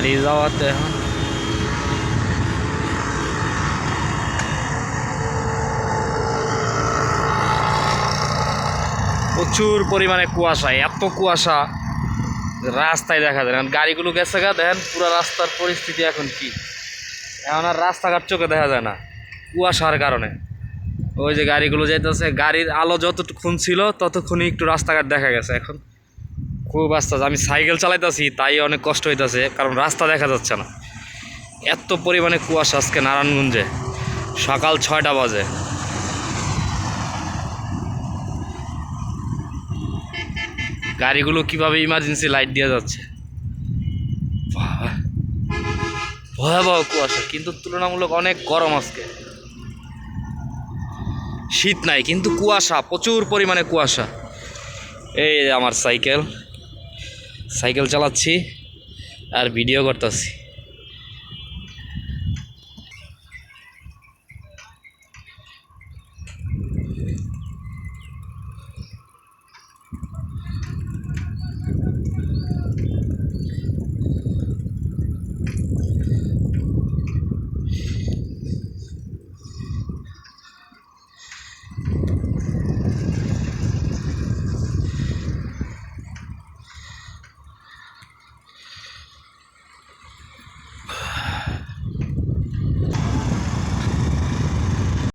গাড়ি যাওয়াতে এখন প্রচুর পরিমাণে কুয়াশা, এত কুয়াশা রাস্তায় দেখা যায়। এখন গাড়িগুলো গেছে গা, দেখেন পুরো রাস্তার পরিস্থিতি এখন কি। এখন আর রাস্তাঘাট চোখে দেখা যায় না কুয়াশার কারণে। ওই যে গাড়িগুলো যাইতেছে, গাড়ির আলো যতক্ষণ ছিল ততক্ষণই একটু রাস্তাঘাট দেখা গেছে। এখন খুব আস্তে, আমি সাইকেল চালাইতেছি তাই অনেক কষ্ট হইতেছে, কারণ রাস্তা দেখা যাচ্ছে না, এত পরিমাণে কুয়াশা আজকে নারায়ণগঞ্জে। সকাল 6টা বাজে। গাড়িগুলো কিভাবে ইমার্জেন্সি লাইট দিয়ে যাচ্ছে, ভয়াবহ কুয়াশা। কিন্তু তুলনামূলক অনেক গরম আজকে, শীত নাই কিন্তু কুয়াশা, প্রচুর পরিমাণে কুয়াশা। এই আমার সাইকেল চালাচ্ছি আর ভিডিও করতেছি।